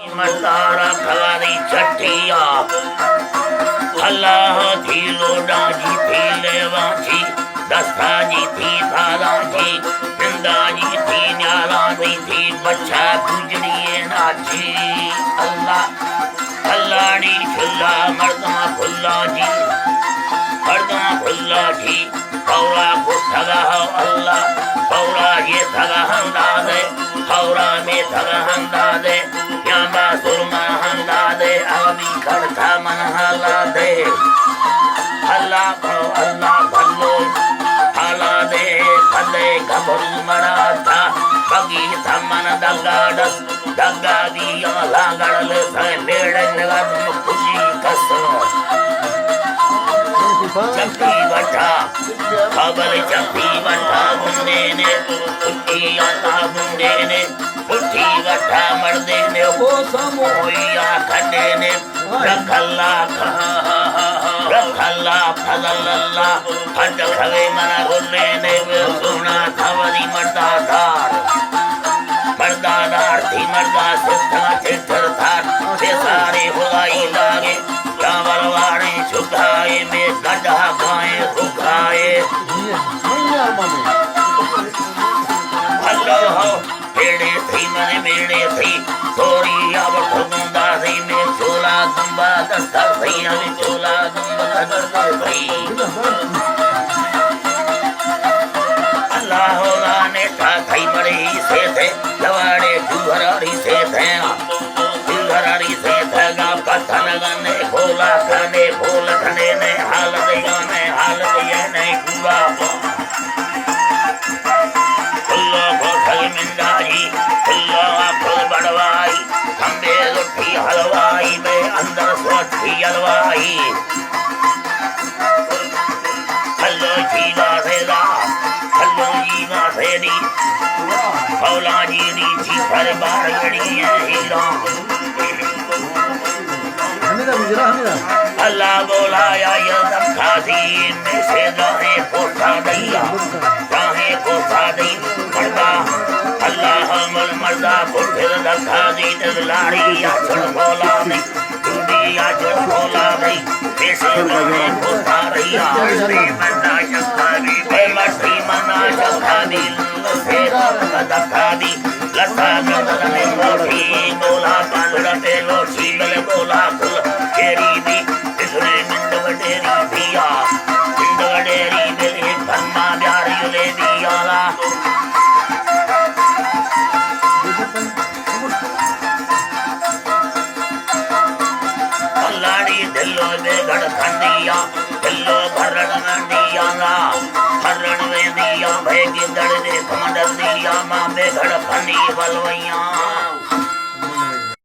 मतारा खलारी चटिया अल्लाह थी लोडा जी थी लेवा जी दस्ता जी थी थाला जी जिंदा जी थी न्याला जी थी बच्चा गुजरिए नाची अल्लाह अल्लाह खुल्ला मर्दमा खुल्ला जी मर्दमा खुल्ला जी पौरा को थगा हो अल्लाह पौरा ये थगा हंदा दे पौरा में थगा हंदा दे याबा सुरमा हंदा दे अभी खड़ता मन हाला दे अल्लाह भल्लो हाला दे भले घबरू मरा था बगी थमन दगा दिया लागड़ल से लेड़न गम खुशी कस चक्की बटा खबर चक्की बटा गुंडे ने उठी आता गुंडे ने उठी बटा मर्दे ने वो समोया खड्डे ने रखल्ला फजल्ला खड्ड खवे मना गुल्ले ने सोना थवरी मर्दादार थी मर्दा सिद्धा चिट्ठर थार से सारे हुलाई लागे चावल वाड़े छुकाए में गड्ढा खाए रुखाए हल्लो हो पेड़े थी मने मेड़े थी सोरी अब खुदा थी में चोला दुम्बा दस्तर थी अभी चोला दुम्बा दस्तर थी अल्लाह ने था थई मरे से थे लवाड़े जुहरारी से थे जुहरारी से थे गाँव का थनगने भोला खाने भोल खने ने हाल दिया ने पूरा खुल्लो खोखल मिंदाई खुल्लो फुल बड़वाई खंबे लुट्ठी हलवाई में अंदर सोठी हलवाई हल्लो जीवा सेदा हल्लो जीवा सेदी फौला जी दी पर बार गड़ी है हीरा अल्लाह बोलाया ये खादी में से जाहे पोसा दैया जाहे पोसा दै मर्दा अल्लाह मल मर्दा को फिर रखा दी लाड़ी या चढ़ बोला नहीं टूटी या चढ़ बोला नहीं ऐसे जाहे पोसा रैया मर्दा शक्ति पे मर्दी मना शक्ति से दखा दी लता गदने मोटी बोला पांडा पे लोची बले बोला कुल केरी भी इसने मिंड वडेरी दिया मिंड वडेरी बेले धर्मा प्यारी ले दिया ला अल्लाड़ी दिलो दे गड़ खंडिया दिलो भरण दिया ला भरण में दिया भाई गिदड़ दे कमंडल दिया मां बे गड़ फनी बलवैया